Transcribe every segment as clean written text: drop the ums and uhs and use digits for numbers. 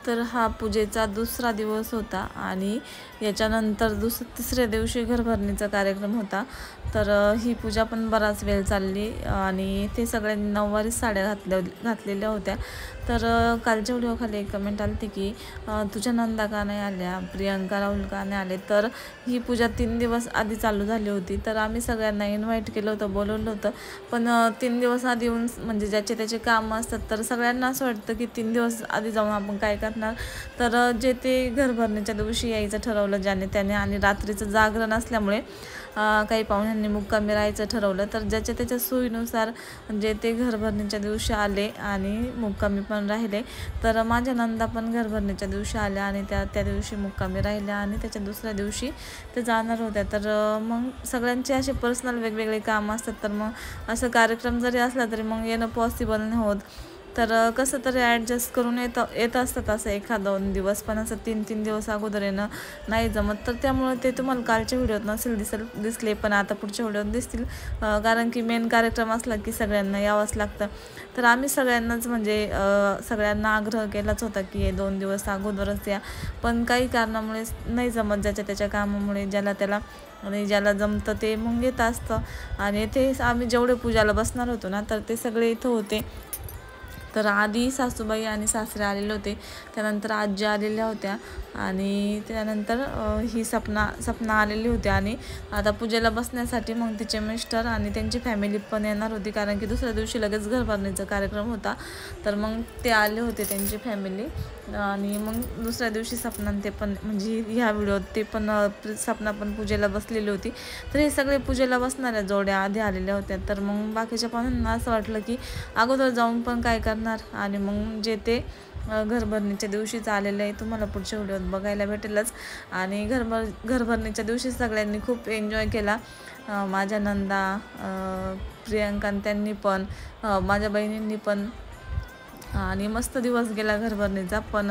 तर हा पूजेचा दुसरा दिवस होता आणि याच्यानंतर तिसऱ्या दिवशी घरभरणीचा कार्यक्रम होता। तर ही पूजा पण बराच वेळ चालली आणि ते सगळ्यांनी नऊवारी साड्या घातलेल्या होत्या। तर कालच्या व्हिडिओखाली एक कमेंट आली की तुझ्या नंदा का नाही आल्या, प्रियंका राहुल का नाही आले। तर ही पूजा 3 दिवस आधी चालू झाली होती। तर आम्ही सगळ्यांना इन्व्हाइट केलं होतं, बोलवलं होतं, पण 3 दिवस आधी येऊन म्हणजे ज्याचे त्याचे काम असतात तर सगळ्यांना असं वाटतं की 3 दिवस आधी जाऊन आपण काय करणार। तर जे ते घरभरणीच्या दिवशी यायचं ठरवलं ज्याने त्याने आणि रात्रीचं जागरण असल्यामुळे काही पाहुण्यांनी मुक्कामी राहायचं ठरवलं। तर ज्याच्या त्याच्या सोयीनुसार जे ते घरभरणीच्या दिवशी आले आणि मुक्कामी पण राहिले। तर माझ्या नंदा पण घरभरणीच्या दिवशी आल्या आणि त्या दिवशी मुक्कामी राहिल्या आणि त्याच्या दुसऱ्या दिवशी ते जाणार होत्या। तर मग सगळ्यांचे असे पर्सनल वेगवेगळे काम असतात, तर मग असं कार्यक्रम जरी असला तरी मग येणं पॉसिबल नाही होत। तर कसं तरी ॲडजस्ट करून येत असतात असं 1-2 दिवस, पण असं 3-3 दिवस अगोदर येणं नाही जमत। तर त्यामुळे ते तुम्हाला कालच्या व्हिडिओत नसेल दिसले, पण आता पुढच्या व्हिडिओत दिसतील, कारण की मेन कार्यक्रम असला की सगळ्यांना यावंच लागतं। तर आम्ही सगळ्यांनाच म्हणजे सगळ्यांना आग्रह केलाच होता की हे 2 दिवस अगोदरच या, पण काही कारणामुळे नाही जमत, ज्याच्या त्याच्या कामामुळे ज्याला त्याला आणि ज्याला जमतं ते मग येत असतं। आणि ते आम्ही जेवढे पूजाला बसणार होतो ना तर ते सगळे इथं होते। तर आधी सासूबाई आणि सासरे आलेले होते, त्यानंतर आजी आलेल्या होत्या आणि त्यानंतर ही सपना आलेली होती आणि आता पूजेला बसण्यासाठी मग तिचे मिस्टर आणि त्यांची फॅमिली पण येणार होती, कारण की दुसऱ्या दिवशी लगेच घरभरणीचा कार्यक्रम होता। तर मग ते आले होते त्यांची फॅमिली आणि मग दुसऱ्या दिवशी सपना ते पण म्हणजे ह्या व्हिडिओत ते पण सपना पण पूजेला बसलेली होती। तर हे सगळे पूजेला बसणाऱ्या जोड्या आधी आलेल्या होत्या। तर मग बाकीच्या पाहुण्यांना असं वाटलं की अगोदर जाऊन पण काय करणार, आणि मग जे ते घरभरणीच्या दिवशीच आलेलं आहे तुम्हाला पुढच्या व्हिडिओत बघायला भेटेलच। आणि घरभरणीच्या दिवशी सगळ्यांनी खूप एन्जॉय केला, माझ्या नंदा, प्रियंका त्यांनी पण, माझ्या बहिणींनी पण, आणि मस्त दिवस गेला घरभरणीचा। पण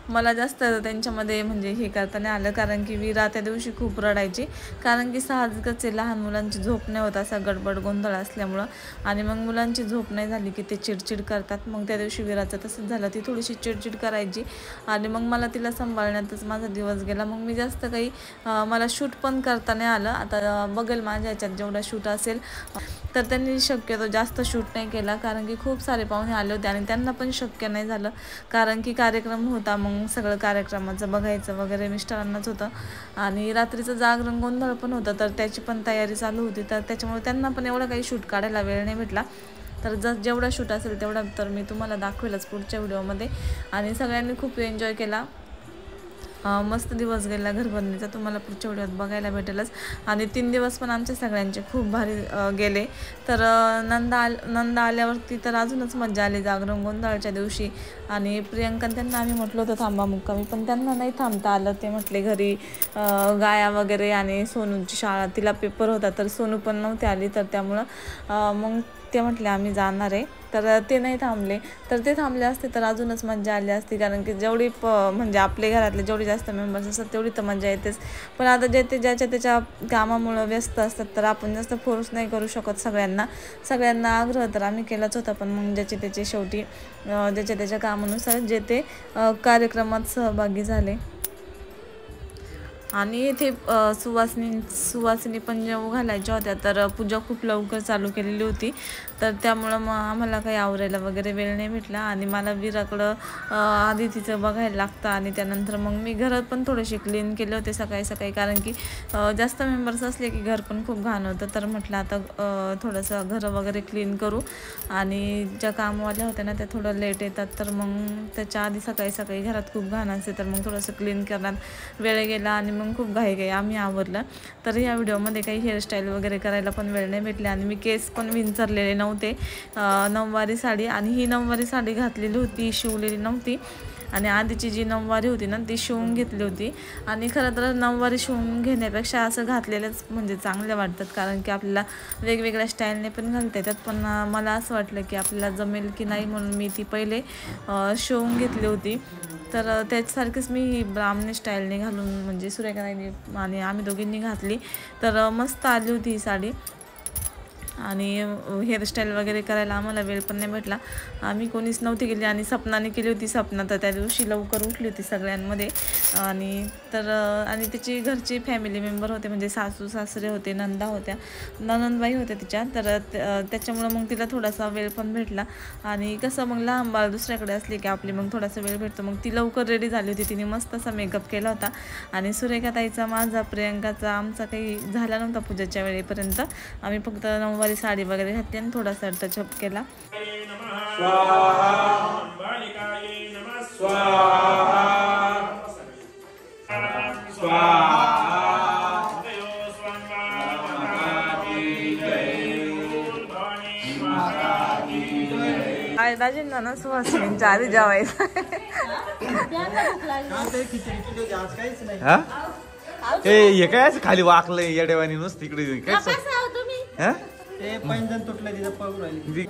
मला जास्त त्यांच्यामध्ये म्हणजे हे करता नाही आलं, कारण की वीरा त्या दिवशी खूप रडायची, कारण की साहजिकच लहान मुलांची झोप नाही होत असा गडबड गोंधळ असल्यामुळं, आणि मग मुलांची झोप नाही झाली की ते चिडचिड करतात। मग त्या दिवशी वीराचं तसंच झालं, ती थोडीशी चिडचिड करायची आणि मग मला तिला सांभाळण्यातच माझा दिवस गेला। मग मी जास्त काही मला शूट पण करता नाही आलं। आता बघेल माझ्या ह्याच्यात जेवढा शूट असेल तर त्यांनी शक्यतो जास्त शूट नाही केला, कारण की खूप सारे पाहुणे आले होते आणि त्यांना पण शक्य नाही झालं, कारण की कार्यक्रम होता, मग सगळं कार्यक्रमाचं बघायचं वगैरे मिस्टरांनाच होतं आणि रात्रीचं जागरण गोंधळ पण होतं, तर त्याची पण तयारी चालू होती। तर त्याच्यामुळे त्यांना पण एवढं काही शूट काढायला वेळ नाही भेटला। तर जेवढा शूट असेल तेवढा तर मी तुम्हाला दाखवेलच पुढच्या व्हिडिओमध्ये। आणि सगळ्यांनी खूप एन्जॉय केला, मस्त दिवस गेला घरभरणीचा, तुम्हाला पुढच्या व्हिडिओत बघायला भेटेलच। आणि 3 दिवस पण आमचे सगळ्यांचे खूप भारी गेले। तर नंदा आल्यावरती तर अजूनच मजा आली जागरण गोंधळाच्या दिवशी। आणि प्रियंका त्यांना आम्ही म्हटलं होतं थांबा मुक्कामी, पण त्यांना नाही थांबता आलं, ते म्हटले घरी गाया वगैरे आणि सोनूची शाळा, तिला पेपर होता, तर सोनू पण नव्हती आली, तर त्यामुळं मग ते म्हटले आम्ही जाणार आहे, तर ते नाही थांबले। तर ते थांबले असते तर अजूनच मजा आली असती, कारण की जेवढी म्हणजे आपल्या घरातले जेवढी जास्त मेंबर्स असतात तेवढी तर मजा येतेच। पण आता ज्याच्या त्याच्या कामामुळं व्यस्त असतात, तर आपण जास्त फोर्स नाही करू शकत सगळ्यांना आग्रह तर आम्ही केलाच होता, पण मग ज्याचे त्याचे शेवटी ज्याच्या त्याच्या कामानुसार जे ते कार्यक्रमात सहभागी झाले। आणि इथे सुवासिनी पण जेव घालायच्या होत्या, तर पूजा खूप लवकर चालू केलेली होती, तर त्यामुळं मग आम्हाला काही आवरायला वगैरे वेळ नाही भेटला। आणि मला वीराकडं आधी तिचं बघायला लागतं आणि त्यानंतर मग मी घरात पण थोडेसे क्लीन केले होते सकाळी, कारण की जास्त मेंबर्स असले की घर पण खूप घाण होतं। तर म्हटलं आता थोडंसं घरं वगैरे क्लीन करू, आणि ज्या कामवाल्या होत्या ना त्या थोडं लेट येतात, तर मग त्याच्या आधी सकाळी घरात खूप घाण असते, तर मग थोडंसं क्लीन करण्यात वेळ गेला आणि मग खूप घाई आम्ही आवरलं। तर ह्या व्हिडिओमध्ये काही हेअरस्टाईल वगैरे करायला पण वेळ नाही भेटले, आणि मी केस पण विंचरलेले नव्हते, नऊवारी साडी, आणि ही नऊवारी साडी घातलेली होती, शिवलेली नव्हती, आणि आधीची जी नऊवारी होती ना ती शिवून घेतली होती. आणि खरं तर नऊवारी शिवून घेण्यापेक्षा असं घातलेलंच म्हणजे चांगले वाटतात, कारण की आपल्याला वेगवेगळ्या स्टाईलने पण घालता येतात. पण मला असं वाटलं की आपल्याला जमेल की नाही म्हणून मी ती पहिले शिवून घेतली होती. तर त्याच्यासारखीच मी ही ब्राह्मणी स्टाईलने घालून म्हणजे सुरेखाताईंनी आणि आम्ही दोघींनी घातली. तर मस्त आली होती ही साडी. आणि हेअरस्टाईल वगैरे करायला आम्हाला वेळ पण नाही भेटला, आम्ही कोणीच नव्हती गेली. आणि सपनाने केली होती. सपना तर त्या दिवशी लवकर उठली होती सगळ्यांमध्ये. आणि त्याची घरची फॅमिली मेंबर होते, म्हणजे सासू सासरे होते, नंदा होत्या, ननंदबाई होत्या तिच्या. तर त्याच्यामुळं मग तिला थोडासा वेळ पण भेटला. आणि कसं मग लहान बाळ दुसऱ्याकडे असली की आपली मग थोडासा वेळ भेटतो. मग ती लवकर रेडी झाली होती, तिने मस्त असा मेकअप केला होता. आणि सुरेखाताईचा, माझा, प्रियंकाचा, आमचा काही झाला नव्हता पूजेच्या वेळेपर्यंत. आम्ही फक्त नऊवारी साडी वगैरे घातली आणि थोडासा टचअप केला. दाजींना ना सुहासिनींच्या आधी जेवायचं. हे काय असं खाली वाकलंय या देवानी नुसतं तिकडे काय ते पैंजण तुटलं तिथं पळून राहिली.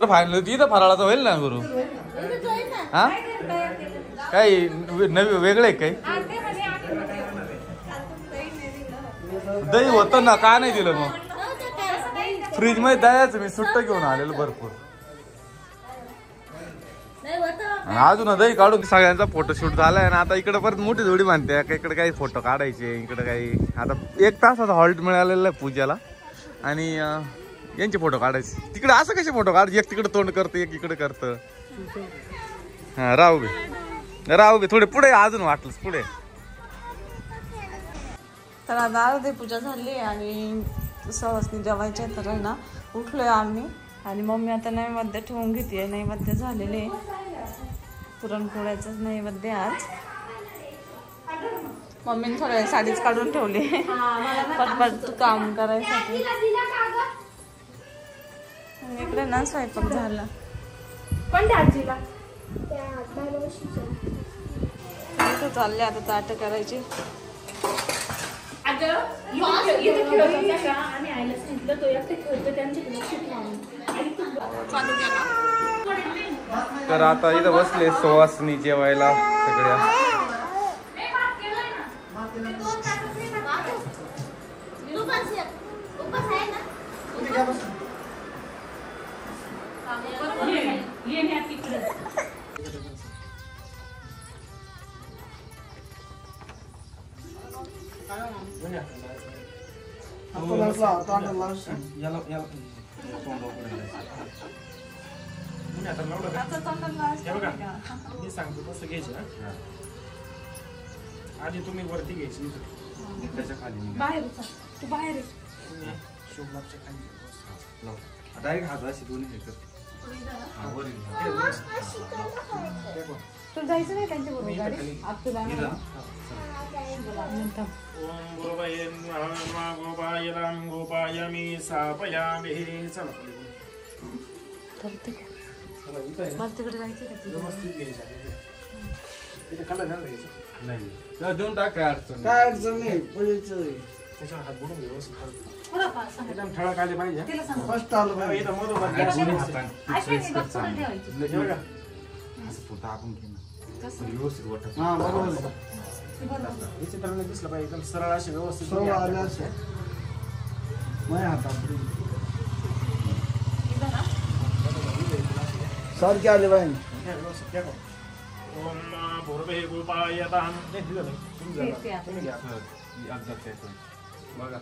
फायनल तिथं फराळाचं होईल ना गुरु. हा काही नवी वेगळं आहे काही. दही होतं ना, का नाही दिलं मग. फ्रीज मध्ये द्यायचं, मी सुट्ट घेऊन आलेलो भरपूर. अजून दही काढून सगळ्यांचा फोटोशूट झालाय ना. आता इकडे परत मोठी जोडी बांधते, इकडे काही फोटो काढायचे, इकडे काही. आता 1 तासाचा हॉल्ट मिळालेला आहे पूजाला आणि यांचे फोटो काढायचे. तिकडे असं कसे फोटो काढायचे, एक तिकडे तोंड करतं, एक इकडे करतं. हा राहू बे थोडे पुढे, अजून वाटलंच पुढे. तर आता अर्धी पूजा झाली आणि सहसनी जेवायच्या. तर ना उठलोय आम्ही आणि मम्मी आता नैवेद्य ठेवून घेते. नैवेद्य झालेले, पुरणपोळ्याचंच नैवेद्य आज. मम्मीने थोड्या वेळ साडीच काढून ठेवली पटपट काम करायसाठी. इकडे ना स्वयंपाक झाला. चालले आता ताट करायची. तर आता इथं बसले सुवासिनी जेवायला सगळ्या. मी सांगतो तसं घ्यायचं. आधी तुम्ही वरती घ्यायची, त्याच्या खाली बाहेर तू बाहेर शोभनाच्या खाली डायरेक्ट हात अशी दोन्ही तुला जायचं नाही त्यांच्या बरोबर गाडी. ओम गोपाय राम गोपाय मी सापयामी. चला ठरते का? मला तिकडे जायचं का? व्यवस्थित घ्यायचं तिथे कलर नाही देऊन टाक काय अडचण काय अडचण नाही पळीचं त्याच्यावर हात बुडून व्यवस्थित पुढं पा, सांग. एकदम ठळक आले पाहिजे तिला सांग. फर्स्ट आलं पाहिजे. इथं मधोमध तिला गॅस सांग. नाही. अश्विनी, बघ पुढं ठेवायची. हे बघा. असं फोटो आपण घे ना कसं? व्यवस्थित वाटत हा बरोबर आहे. ते बरोबर. हे चित्राने दिसलं पाहिजे एकदम सरळ असे व्यवस्थित सर्व आले असे माझ्या हातात इथं ना? सारखे आले पाहिजे व्यवस्थित घ्या. ओम भूर्भुवः गोपायतां. नाही, दिलं नाही. तुम्ही ते- घ्या. ते आता. तुम्ही घ्या. बघा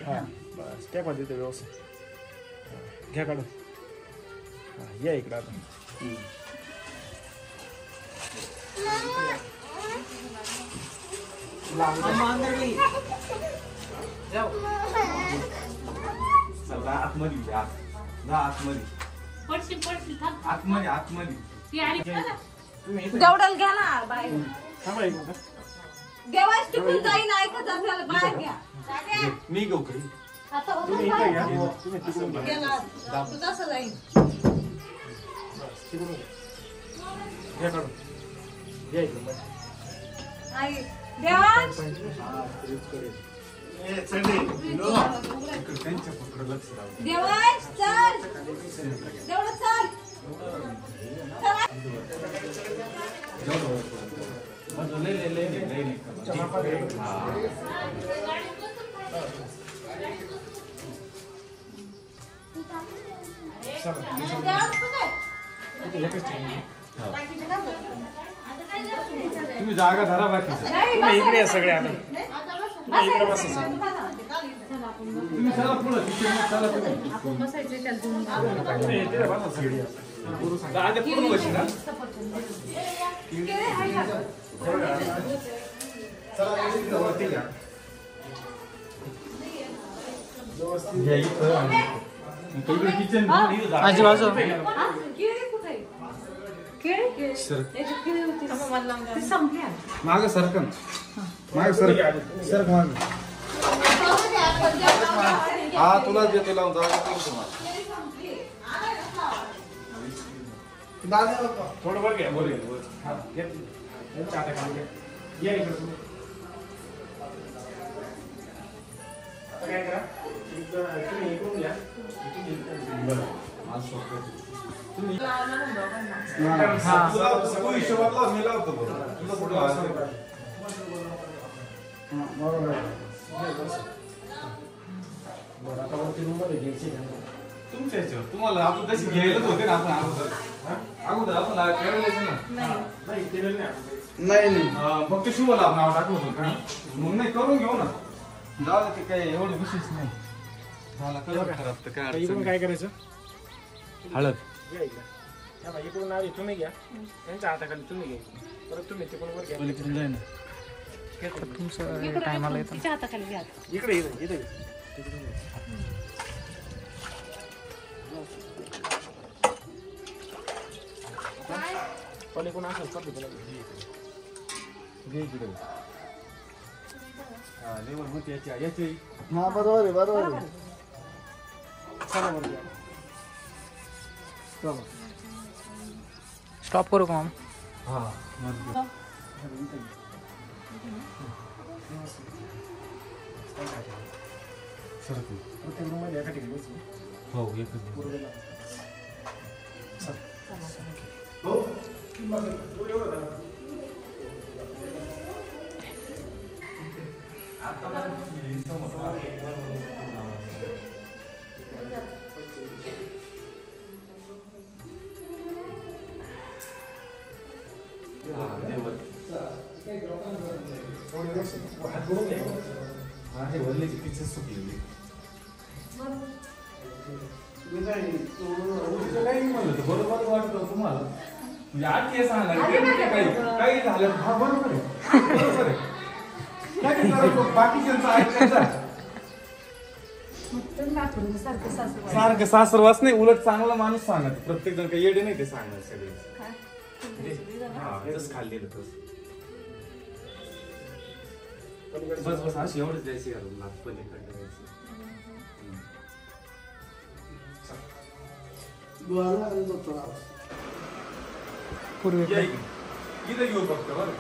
हा, बस त्या पद्धतीने व्यवस्थित घ्या काढून. हा, या इकडं आता. चला आतमध्ये जा आतमध्ये पडशील, पडशील, थांब. आतमध्ये तुम्ही इथं देवडाला घ्या ना बाहेर. थांबा एक मिनिट. देवाच टिकून जाईन, ऐकत असेल, बाहेर घ्या. मी घेऊ काही आता होतं तुम्ही इथं बाहेर. घ्या. तुम्ही तिकडून घ्या. गेला. तू तसं जाईन. बस, तिकडून घ्या. घ्या काढून. या इकडं बस. आई, देवाच. त्यांच्या पकड लक्ष राहू देवाच, चल. देवडं चल. देवाच कुठे? इथं एकच ठिकाणी. तुम्ही जागा धरा बाकी नाही, तुम्ही इकडे या बसा. सगळे आता. बसा. बसायचं. तुम्ही चला पुढं चला तुम्ही आपण बसायचं त्याला देऊन तुम्ही इथे बसा सगळे. आधी पूर्ण बशी ना किचन आजूबाजू माग सरकन माग सरक सरक माग हा तुला देतो लावून जागा तुम्हाला थोडं वर घ्या. वर घ्या. वर. हा, घ्या. यांच्या हाताखाली घ्या. या इकडं तुम्ही. आता काय करा? तुम्ही इकडून घ्या. इकडून घ्या. तू हिशोबात लाव, मी लावतो बरोबर. तुला कुठं लावायचं? बरोबर बरं, आता वरती रूममध्ये घ्यायची आहे. तुमच्या ह्याच्यावर. तुम्हाला आपण तशी घ्यायलाच होते ना आपण अगोदर अगोदर आपण करायचं ना नाही, केलेलं नाही आपण. नाही फक्त शुभला नाव टाकलं होतं का मग नाही करून घेऊ ना जाऊ दे, ते काय एवढं विशेष नाही झाला कलर खराब तर काय आता अडचण इकडून नाही. काय करायचं? हळद घ्या इकडं. या बाई, इकडून आली तुम्ही घ्या. त्यांच्या हाताखाली तुम्ही घ्या. परत तुम्ही तिकडून वर घ्या. पलीकडून जाय ना तिच्या हाताखाली घ्या. इकडे इकडे इकडे तिकडून घ्या. पलीकडून असेल पद्धतीला घे इकडे हा लेवर मग याची हा बरोबर आहे बरोबर आहे चला वर घ्या. चला स्टॉप करू का मग हा मग सरक प्रत्येक रूममध्ये एका ठिकाणी बसू. हो एकच पूर्वेला. माझे वडल्याची पिक्चर सुटलेली काही म्हणलं तर बरोबर वाटतं तुम्हाला म्हणजे आठ केस काही झालं हा बरोबर आहे बरोबर आहे काय करायचं बाकीच्यांचं ऐकायचं सारखं सासरवास नाही उलट चांगला माणूस सांगत प्रत्येक जण काही येडे नाही ते सांगणार सगळे हा तसं खाल्लेलं तसं बस बस अशी एवढंच द्यायची पलीकडे द्यायची पूर्वी इथं घेऊ फक्त बरं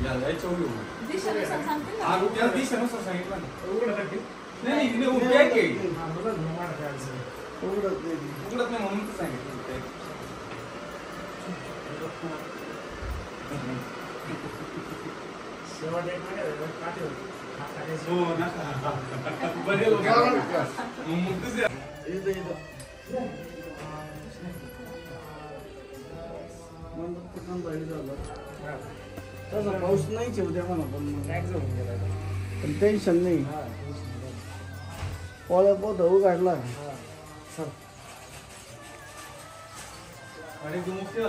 यायचं घेऊ त्या दिशेनुसार सांगितलं ना नाही नाही उभ्या आहे उघडत नाही म्हणून तर सांगितलं तसा पाऊस नाहीच उद्या म्हणा पण टेन्शन नाही पोळ्या पोत होऊ काढला आणि तू मुक्ती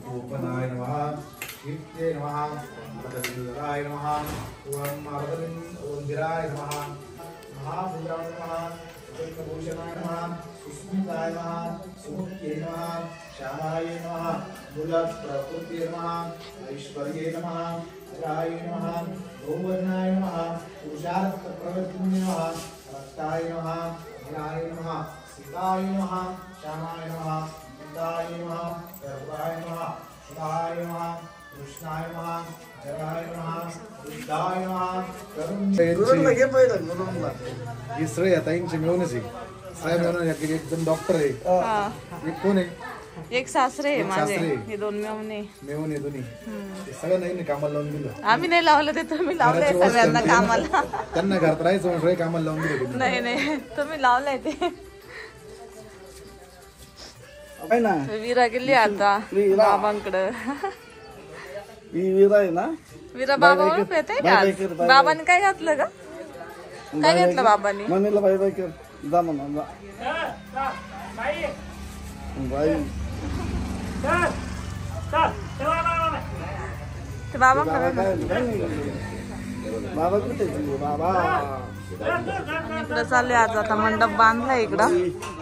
गोपनाय नमः कीर्ते नमः मदविराय नमः ओम मार्गविराय नमः महाभूताय नमः चक्रभूषणाय नमः सुस्मिताय नमः सुमुख्ये नमः श्यामाय नमः मूलप्रकृते नमः ऐश्वर्ये नमः अजराय नमः गौवर्णाय नमः पुरुषार्थप्रवृत्तिने नमः रक्ताय नमः नीलाय नमः सीताय नमः श्यामाय नमः गीताय नमः गर्भाय नमः शुभाय नमः कृष्णाय नमः जराय नमः बुद्धाय नमः गुरुला घे पहिलं गुरुला ही श्रेय आता यांची मिळूनच आहे श्रेय मिळून एकदम डॉक्टर आहे एक कोण आहे एक सासरे आहे एक माझे सासरे. हे दोन मेवणे मिळून आहे दोन्ही ते सगळं नाही कामाला लावून दिलं आम्ही नाही लावलं ते तुम्ही लावलंय घराची वस्तू सगळ्यांना त्यांना- कामाला त्यांना घरात राहायचं म्हणून सगळे कामाला लावून दिलं तुम्ही. नाही नाही तुम्ही लावलंय ते आहे ना विरा गेली आता विरा. बाबांकडं ही विरा आहे ना विरा बाबा येते का आज? बाबांनी काय घातलं का काय घेतलं बाबांनी मम्मीला बाय बाय कर जा म्हणा जा बाई ते बाबा बाबा खरं काय बाबा कुठे आहे? बाबा इकडं चालले आज आता मंडप बांधला इकडं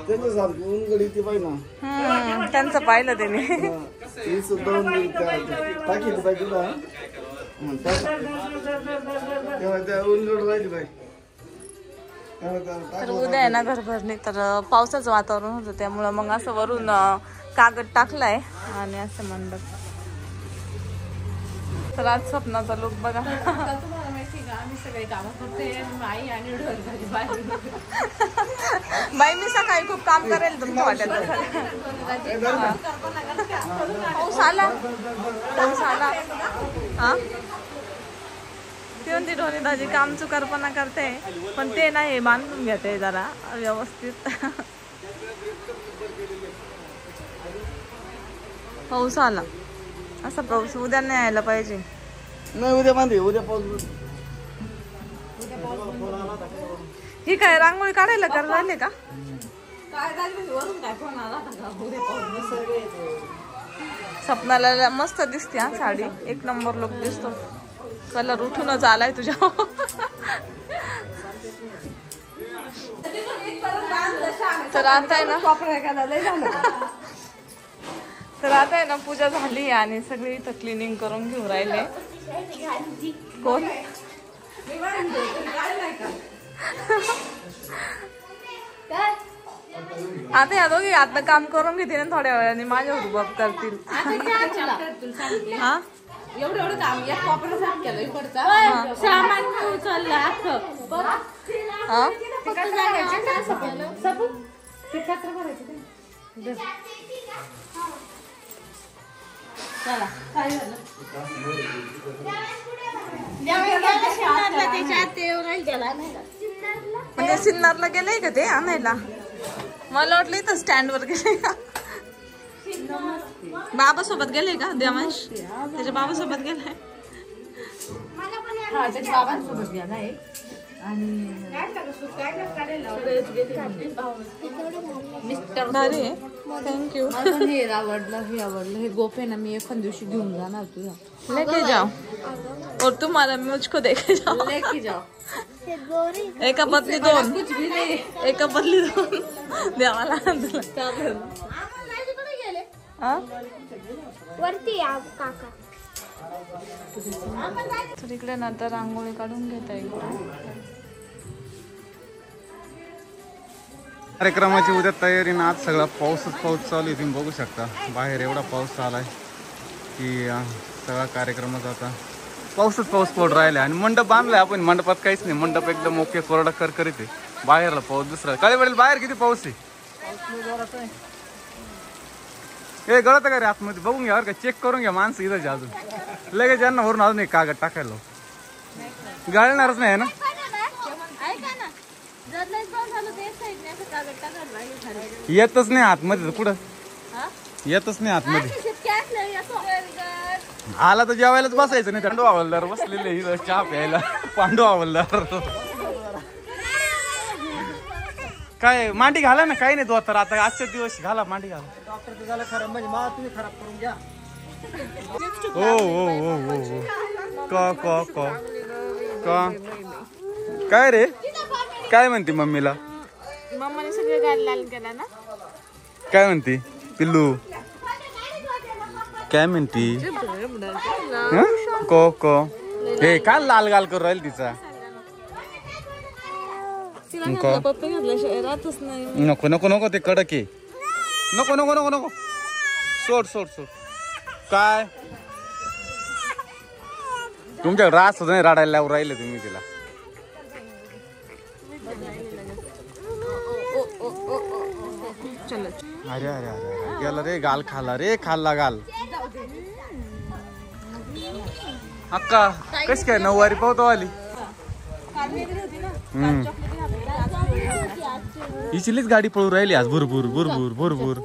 त्याच्यासारखी उनगडी ती पाहिजे ना त्यांचं पाहिलं त्याने ही सुद्धा उनगडी टाकी टाकीला तेव्हा त्या उनगड राहिली बाई तर उद्या आहे ना घरभरणी तर पावसाचं वातावरण होतं त्यामुळं मग असं वरून कागद टाकलाय आणि असं मंडप तर आज स्वप्नाचा लुक बघा बाई मी सकाळी खूप काम करेल तुमच्या वाट्यात पाऊस आला पाऊस आला हा ती म्हणते ढोनी दाजी काम चुकारपणा करते पण ते नाही बांधून घेते जरा व्यवस्थित पाऊस आला असा पाऊस उद्या नाही यायला पाहिजे नाही उद्या बांधे उद्या पाऊस ही काय रांगोळी काढायला कर राहिले का सपनाला मस्त दिसते हा साडी एक नंबर लुक दिसतो कलर उठूनच आलाय तुझ्या तर आता आहे ना तर आता आहे ना पूजा झाली आणि सगळी इथं क्लिनिंग करून घेऊन राहिले कोण आता या दोघी आता काम करून घेते ना थोड्या वेळाने माझ्यावर उभं करतील हा एवढं एवढं काम या कॉपरा साफ केलं इकडचा सामान उचललं अख्खं हा ते कसं जायचं सबू ते कचरा भरायचं चला काय झालं म्हणजे सिन्नरला गेले का ते आणायला मला वाटलं इथं स्टँड वर गेले का बाबा सोबत गेले का देवांश त्याच्या बाबा सोबत गेलाय हा त्याच्या बाबांसोबत गेला आहे आणि मिस्टर भारी आहे थँक्यू मला पण हे आवडलं हे आवडलं हे गोप आहे ना मी एखाद दिवशी घेऊन जाणार तुझा लेके जाओ और तुम्हारा मुझको देखे जाओ लेके जाओ एका बदली दोन कुछ भी नाही एका बदली दोन देवाला हा? वरती काका तर इकडे नंतर रांगोळी काढून घेता येईल कार्यक्रमाची उद्या तयारी ना आज सगळा पाऊसच पाऊस चालू आहे. तुम्ही बघू शकता बाहेर एवढा पाऊस चालू आहे की सगळा कार्यक्रमात आता पाऊसच पाऊस पडून राहिला. आणि मंडप बांधलाय आपण, मंडपात काहीच नाही, मंडप एकदम ओके कोरडा करकरीत आहे. बाहेरला पाऊस दुसरा काळे पडेल. बाहेर किती पाऊस आहे हे गळत का रे आतमध्ये बघून घ्या बरं का, चेक करून घ्या माणसं इथं अजून लगेच यांना वरून अजून एक कागद टाकायला गाळणारच नाही ना. येतच नाही आतमध्ये कुठं येतच नाही आतमध्ये. आला तर जेवायलाच बसायचं नाही. पांडू हवालदार बसलेले इथं चहा प्यायला. पांडू हवालदार काय मांडी घाला ना, काही नाही तो तर आता आजच्या दिवस घाला मांडी घाला. हो हो हो हो हो का काय रे काय म्हणते मम्मीला? मम्माने सगळे गाल लाल केला ना. काय म्हणते पिल्लू? काय म्हणती? को को हे काय लाल गाल करू राहील तिचा? नको नको नको ते कडक आहे. नको नको नको नको सोड सोड सोड. काय तुमच्या रास नाही रडायला लावून राहिले तुम्ही तिला. अरे अरे अरे गेला रे गाल खाला रे खाल्ला गाल. अक्का कशी काय नऊवारी पावतो आली? हिचीलीच गाडी पळू राहिली आज भरपूर भरपूर भरपूर.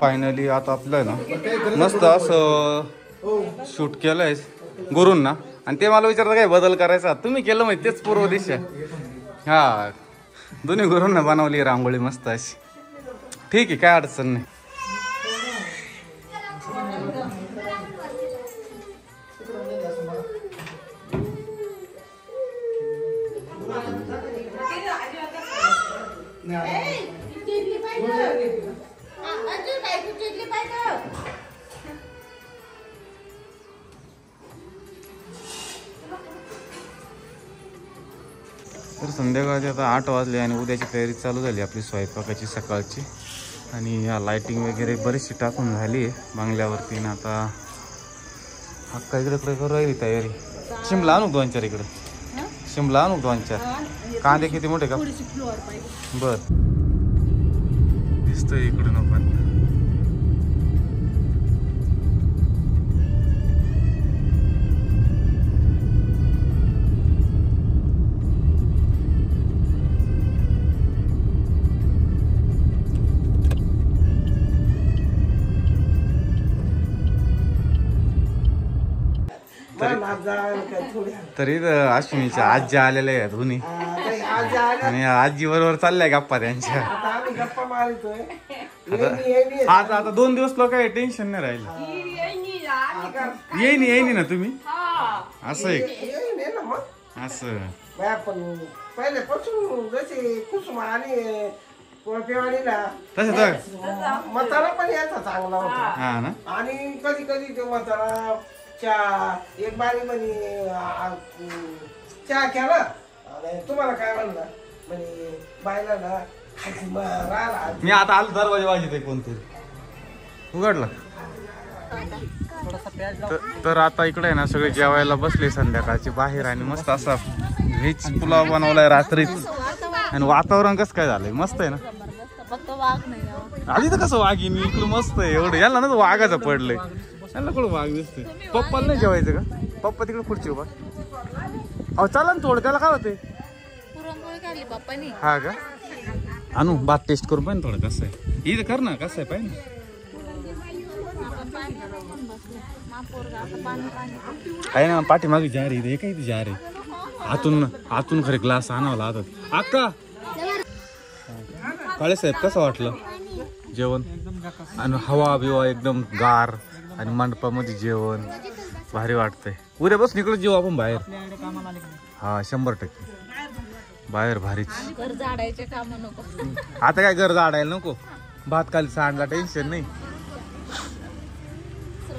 फायनली आता आपलं ना मस्त असं शूट केलंय गुरूंना. आणि ते मला विचारतं काय बदल करायचा तुम्ही केलं माहिती तेच पूर्व दिशा. हा दोन्ही गुरूंना बनवली रांगोळी मस्त अशी. ठीक आहे काय अडचण नाही. तर संध्याकाळची आता 8 वाजले आणि उद्याची तयारी चालू झाली आपली स्वयंपाकाची सकाळची. आणि ह्या लाईटिंग वगैरे बरीचशी टाकून झाली आहे बंगल्यावरती. ना आता अक्का इकडे करू राहिली तयारी. शिमला आणू 2-4 इकडे. शिमला आणू 2-4 कांदे किती मोठे का बर दिसतोय इकडून आपण. तरी अश्विनीच्या आजी आलेल्या आहेत दोन्ही आणि आजी बरोबर चालल्या गप्पा त्यांच्या. आज आता 2 दिवस लोक काही टेन्शन नाही राहिलं. येईनी ना तुम्ही असं आहे असं मसाला पण याचा चांगला होता. हा ना. आणि कधी कधी ते मसाला चहा एक बारी म्हणे चहा केला आणि तुम्हाला काय म्हणलं म्हणे बायला ना मी आता आलो दरवाजा वाजत कोणतरी उघडला. तर आता इकडे आहे ना सगळे जेवायला बसले संध्याकाळचे बाहेर. आणि मस्त असा व्हेज पुलाव बनवलाय रात्रीच. आणि वातावरण कसं काय झालंय मस्त आहे ना. आधी तर कसं वाघिनी इकडं मस्त आहे एवढं. याला ना वाघाचं पडलंय. याला कुठं वाघ दिसतोय. पप्पाला नाही जेवायचं का? पप्पा तिकडे खुर्ची उभा. अहो चला ना थोडं त्याला काय होते. हा का आणू भात टेस्ट करून पाहिजे थोडं कसं आहे. इथं कर ना कसं आहे पाहिजे. आहे ना पाठीमागे जार आहे काय ते जार आहे. आतून खरे ग्लास आणावं लागतात. अक्का काळे साहेब कसं वाटलं जेवण? आणि हवा बिवा एकदम गार आणि मंडपामध्ये जेवण भारी वाटतंय. उद्या बस निघलो जीव आपण बाहेर. हा 100% बाहेर भारीच. घर झाडायचे काम नको. आता काय घर झाडायला नको, भात खाली सांडला टेन्शन नाही.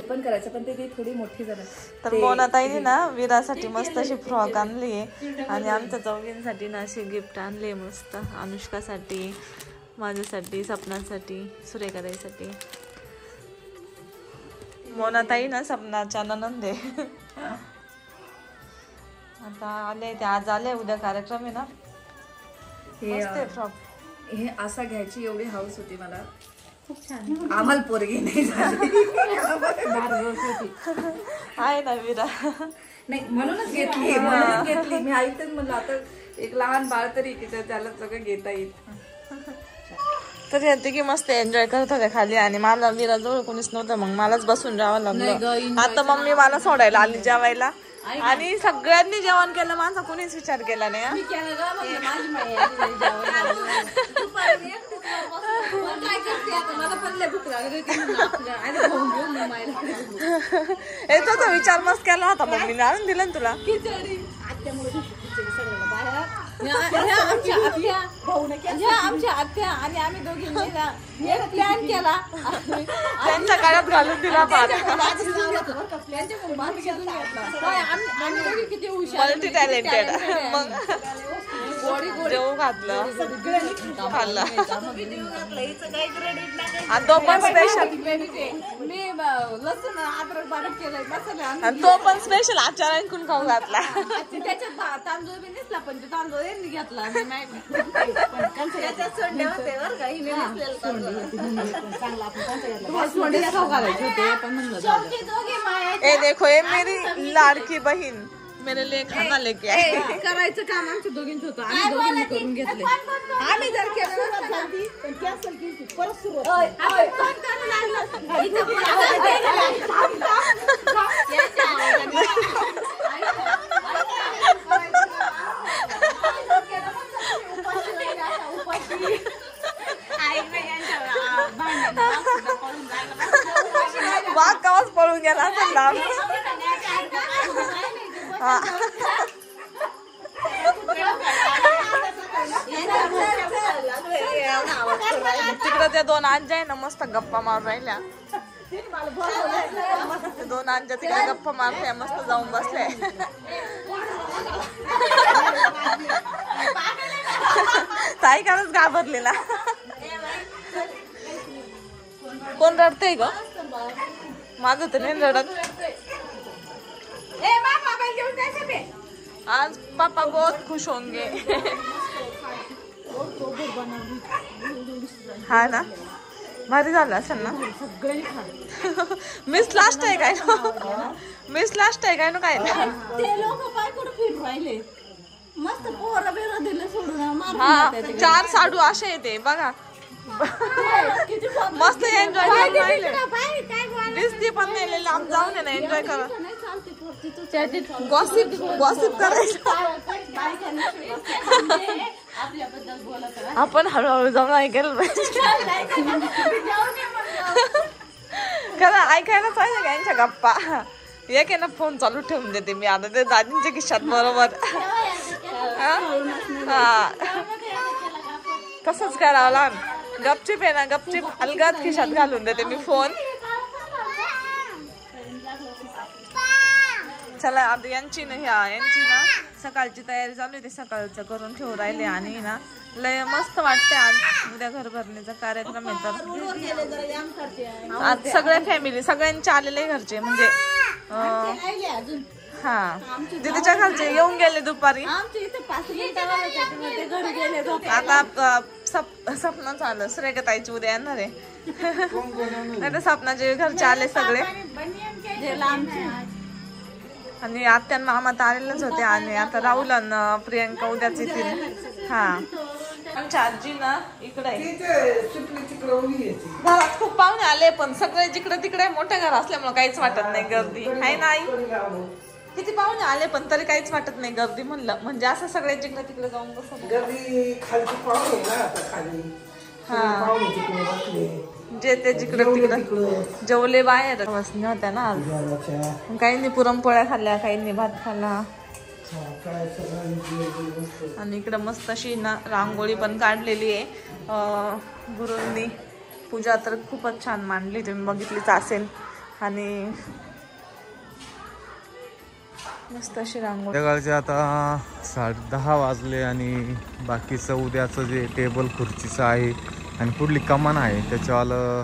पण करायचं पण ते थोडी मोठी झाली. तर मोनाताईने ना विरासाठी मस्त अशी फ्रॉक आणली आहे आणि आमच्या चौघींसाठी ना अशी गिफ्ट आणली मस्त. अनुष्कासाठी, माझ्यासाठी, सपनासाठी, सुरेखाताईसाठी. मोनाताई ना सपनाच्या नणंद आहे. आता आले ते, आज आले, उद्या कार्यक्रम आहे ना. मस्त आहे फ्रॉक. हे असा घ्यायची एवढी हाऊस होती मला. खूप छान. आम्हाला पोरगी नाही झाली. आहे ना विरा. नाही म्हणूनच घेतली मी. ऐकतेच म्हणलं आता एक लहान बाळ तरी की त्याला सगळं घेता येईल. तर येते की मस्त एन्जॉय करत होत्या खाली आणि मला विरा जवळ कोणीच नव्हतं, मग मलाच बसून राहावं लागलं. आता मम्मी मला सोडायला आली जेवायला आणि सगळ्यांनी जेवण केलं, माझा कोणीच विचार केला नाही. याचा विचार मस्त केला होता मम्मीने, आणून दिलं ना तुला. आमच्या आत्या आणि आम्ही दोघींनी एक प्लॅन केला, त्यांच्या काळात घालून दिला. Multi talented. मग जेवू घातलं, खाल्लं. आणि तो पण स्पेशल, मी लसूण अद्रक बारीक केलंय मसाला, आणि तो पण स्पेशल आचार ऐकून खाऊ घातला. त्याच्यात तांदूळ बी नसला पण ते तांदूळ यांनी घेतला. ए देखो ये मेरी लाडकी बहीण मेरे लिए खाना लेके आए. करायचं काम आमच्या दोघींच होतं, आम्ही दोघींनी करून घेतले. आम्ही जर वाघ कवाच पळून गेला असेल लांब. तिकडे त्या दोन आंजा आहे ना मस्त गप्पा मारून राहिल्या. दोन आंजा तिकडे गप्पा मारल्या, मस्त जाऊन बसले. ताई कालच घाबरलेला. कोण रडतंय ग? माझं तर नाही रडत. आज पापा बहुत खुश होंगे. हा ना, भारी झालं असेल ना. मिस लास्ट आहे काय ना, मिस लास्ट आहे काय ना काय. ते लोक काय करून फिरून राहिले मस्त पोरं बिरं दिले सोडून. हा 4 साडू असे येते बघा. मस्त एन्जॉय करून राहिले. दिसती पण नाही लांब जाऊन आहे ना एन्जॉय करा. गॉसिप करायचं. आपण हळूहळू जाऊन ऐकायला पाहिजे. खरं ऐकायला पाहिजे का यांच्या गप्पा. एक आहे ना फोन चालू ठेवून देते मी आता ते दादींच्या खिशात बरोबर. हा तसंच करावं लाग. गपचिप आहे ना, गपचिप अलगात खिशात घालून देते मी फोन. चला आता यांची ना सकाळची तयारी चालू आहे, ते सकाळचं करून ठेवू राहिले. आणि ना लय मस्त वाटते. आज उद्या घर भरणीचा कार्यक्रम आहे तर आज सगळ्या फॅमिली सगळ्यांचे आलेले घरचे म्हणजे हा दीदीच्या घरचे येऊन गेले दुपारी. आता सपना चाललं सुरेखाताईची उद्या येणार आहे. नाही तर सपनाचे घरचे आले सगळे आणि आत्यान मामा तर आलेलेच होते. आणि आता राहुल आणि प्रियंका उद्याच येतील. हा आमच्या आजी ना इकडे घरात खूप पाहुणे आले पण सगळे जिकडे तिकडे मोठं घर असल्यामुळे काहीच वाटत नाही गर्दी आहे ना आई. किती पाहुणे आले पण तरी काहीच वाटत नाही गर्दी म्हणलं म्हणजे असं सगळे जिकडे तिकडे जाऊन बसत. पाहुणे तिकडे बसले जे ते जिकडे तिकडे जेवले बाहेर बसणे होत्या ना आज. देवाच्या काहींनी पुरणपोळ्या खाल्ल्या, काहींनी भात खाल्ला. काय सगळं आणि इकडं मस्त अशी ना रांगोळी पण काढलेली आहे. गुरूंनी पूजा तर खूपच छान मांडली, तुम्ही बघितलीच असेल. आणि मस्त अशी रांगोळी. संध्याकाळचे आता 10:30 वाजले आणि बाकीचं उद्याचं जे टेबल खुर्चीचं आहे आणि पुढली कमान आहे त्याच्यावालं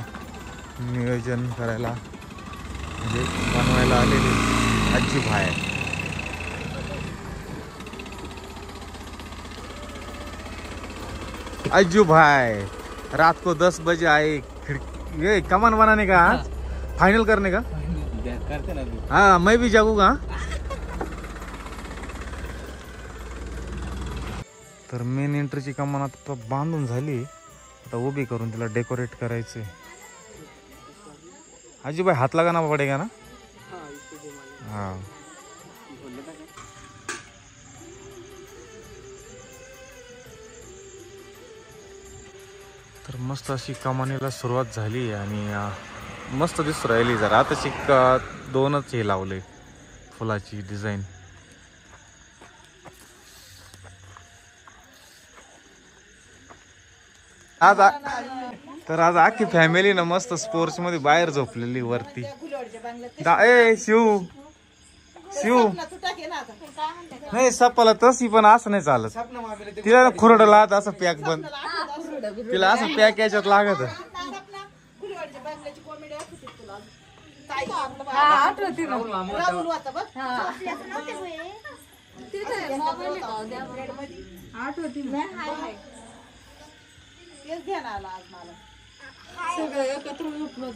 नियोजन करायला म्हणजे बनवायला आलेली आजी बाहेर. अज्जू भाई रात को 10 बजे आए, ये कमान बनाने का आज फाइनल करने का करते ना तू. हाँ मैं भी जाऊंगा. तर मेन एंट्रीची कमान आता बांधून झाली, आता उभी करून तिला डेकोरेट करायचंय. अजी भाई हाथ लगाना पड़ेगा ना. हाँ तर मस्त अशी कमानीला सुरुवात झाली आणि मस्त दिसू राहिली. जरा आता शिक 2च हे लावले फुलाची डिझाईन. आज आज अख्खी फॅमिली ना मस्त स्पोर्ट्स मध्ये बाहेर झोपलेली वरती. ए शिव शिव नाही सपाला तशी पण असं नाही चालत. तिला खुरड लात असं पॅक बंद, तिला असं पॅक याच्यात लागत. सगळं एकत्र झोपलो.